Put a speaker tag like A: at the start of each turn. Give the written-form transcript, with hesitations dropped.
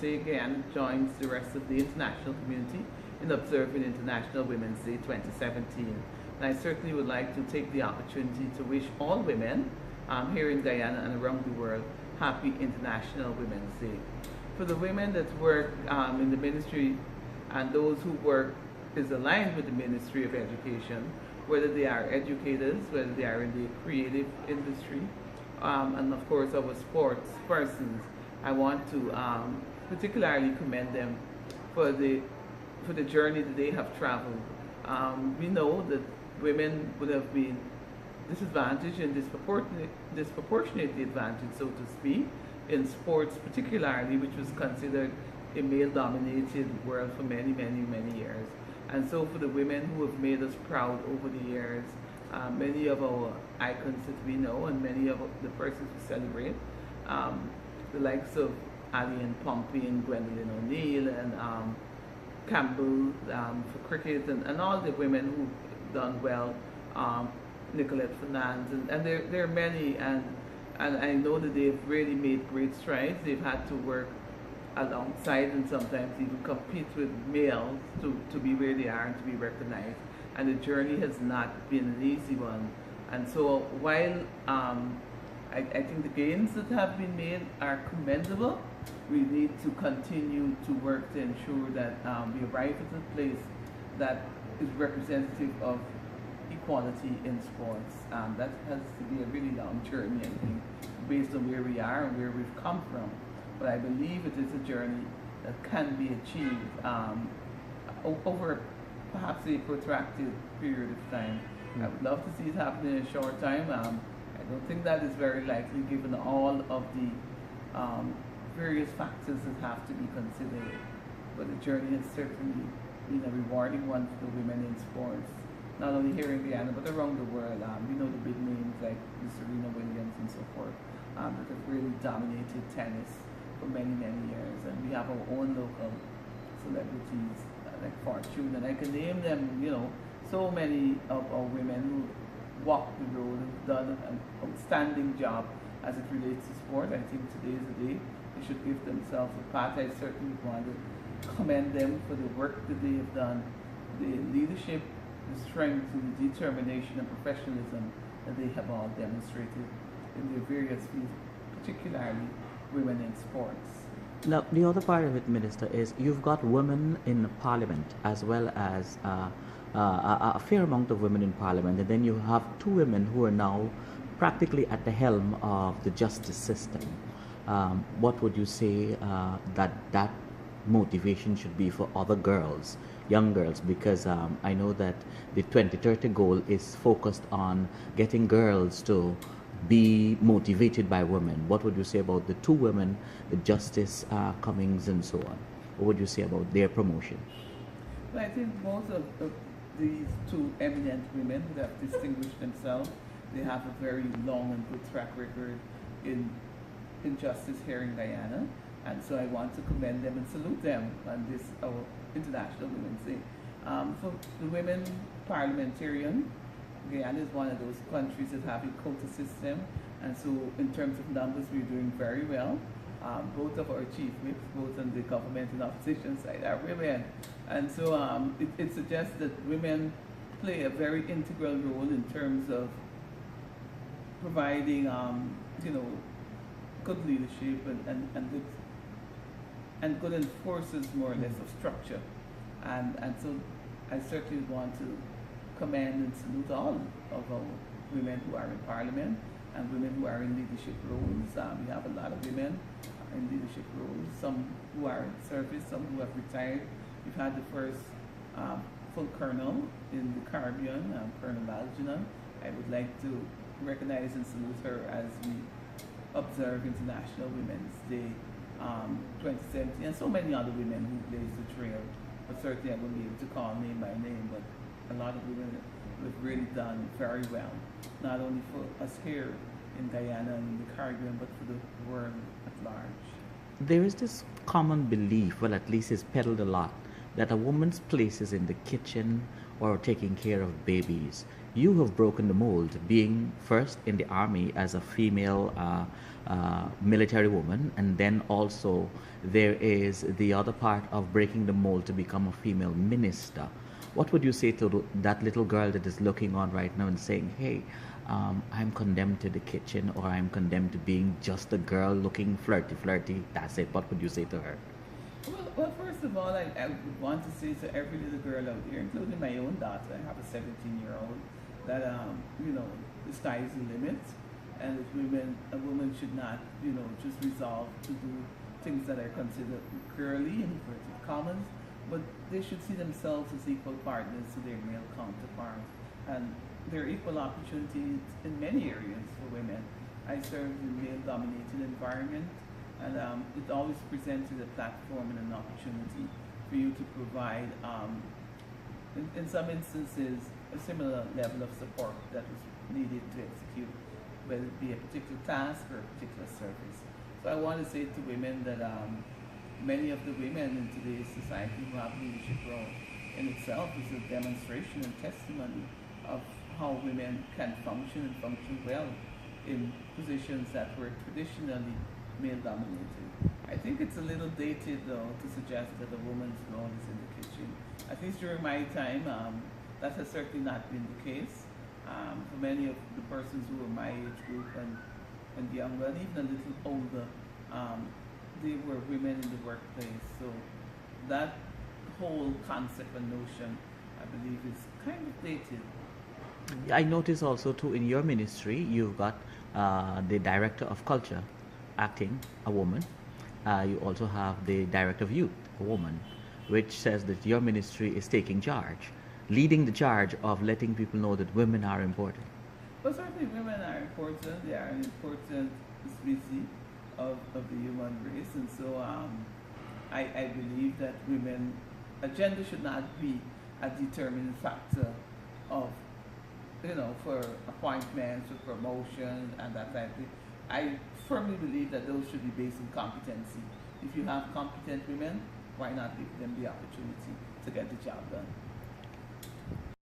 A: say, Guyana joins the rest of the international community in observing International Women's Day 2017. And I certainly would like to take the opportunity to wish all women here in Guyana and around the world happy International Women's Day. For the women that work in the ministry and those who work is aligned with the Ministry of Education, whether they are educators, whether they are in the creative industry, and of course our sports persons, I want to particularly commend them for the journey that they have traveled. We know that women would have been disadvantaged and disproportionately advantaged, so to speak, in sports particularly, which was considered a male-dominated world for many, many, many years. And so for the women who have made us proud over the years, many of our icons that we know and many of the persons we celebrate, the likes of Ali and Pompey and Gwendolyn O'Neill and Campbell for cricket and all the women who've done well, Nicolette Fernand, and there are many, and I know that they've really made great strides. They've had to work alongside and sometimes even compete with males to be where they are and to be recognized. And the journey has not been an easy one. And so while I think the gains that have been made are commendable, we need to continue to work to ensure that we arrive at a place that is representative of equality in sports. That has to be a really long journey, I think, based on where we are and where we've come from. But I believe it is a journey that can be achieved over perhaps a protracted period of time. I would love to see it happen in a short time. I don't think that is very likely given all of the various factors that have to be considered. But the journey has certainly been a rewarding one for the women in sports, not only here in Guyana but around the world. We know the big names like Serena Williams and so forth that have really dominated tennis for many, many years, and we have our own local celebrities like Fortune, and I can name them, so many of our women who walked the road and done an outstanding job as it relates to sport. I think today is the day they should give themselves a pat. I certainly want to commend them for the work that they have done, the leadership, the strength, and the determination and professionalism that they have all demonstrated in their various fields, particularly women in sports.
B: Now, the other part of it, Minister, is you've got women in Parliament as well as a fair amount of women in Parliament, and then you have two women who are now practically at the helm of the justice system. What would you say that motivation should be for other girls, young girls? Because I know that the 2030 goal is focused on getting girls to be motivated by women. What would you say about the two women, the Justice Cummings and so on? What would you say about their promotion?
A: Well, I think most of these two eminent women who have distinguished themselves, they have a very long and good track record in justice here in Guyana, and so I want to commend them and salute them on this our International Women's Day. For the women parliamentarian, Guyana is one of those countries that have a quota system, and so in terms of numbers, we're doing very well. Both of our chief whips, both on the government and opposition side, are women, and so it suggests that women play a very integral role in terms of providing, good leadership and good enforcers, more or less, of structure, and so I certainly want to commend and salute all of our women who are in Parliament and women who are in leadership roles. We have a lot of women in leadership roles, some who are in service, some who have retired. We've had the first full colonel in the Caribbean, Colonel Aljana. I would like to recognize and salute her as we observe International Women's Day 2017, and so many other women who blazed the trail. But certainly I wouldn't be able to call name by name, but a lot of women who have really done very well, not only for us here in Guyana and in the Caribbean, but for the world at large.
B: There is this common belief, well, at least it's peddled a lot, that a woman's place is in the kitchen or taking care of babies. you have broken the mold, being first in the army as a female military woman, and then also there is the other part of breaking the mold to become a female minister. What would you say to that little girl that is looking on right now and saying, hey, I'm condemned to the kitchen, or I'm condemned to being just a girl looking flirty, flirty, that's it. What would you say to her?
A: Well, first of all, I would want to say to every little girl out there, including my own daughter, I have a 17-year-old, that, the sky is the limit, and that a woman should not, just resolve to do things that are considered girly in inverted commas, but they should see themselves as equal partners to their male counterparts, and there are equal opportunities in many areas for women. I served in a male-dominated environment, and it always presented a platform and an opportunity for you to provide, in some instances, a similar level of support that was needed to execute, whether it be a particular task or a particular service. So I want to say to women that many of the women in today's society who have leadership role in itself is a demonstration and testimony of how women can function and function well in positions that were traditionally male-dominated. I think it's a little dated, though, to suggest that a woman's role is in the kitchen. At least during my time, that has certainly not been the case. For many of the persons who were my age group and younger, and even a little older, they were women in the workplace. So that whole concept and notion, I believe, is kind of dated.
B: I notice also too in your ministry, you've got the director of culture acting, a woman. You also have the director of youth, a woman, which says that your ministry is taking charge, leading the charge of letting people know that women are important.
A: Well, certainly women are important. They are an important species of the human race. And so I believe that gender should not be a determining factor of, for appointments, for promotion, and that type of thing. I firmly believe that those should be based on competency. If you have competent women, why not give them the opportunity to get the job done?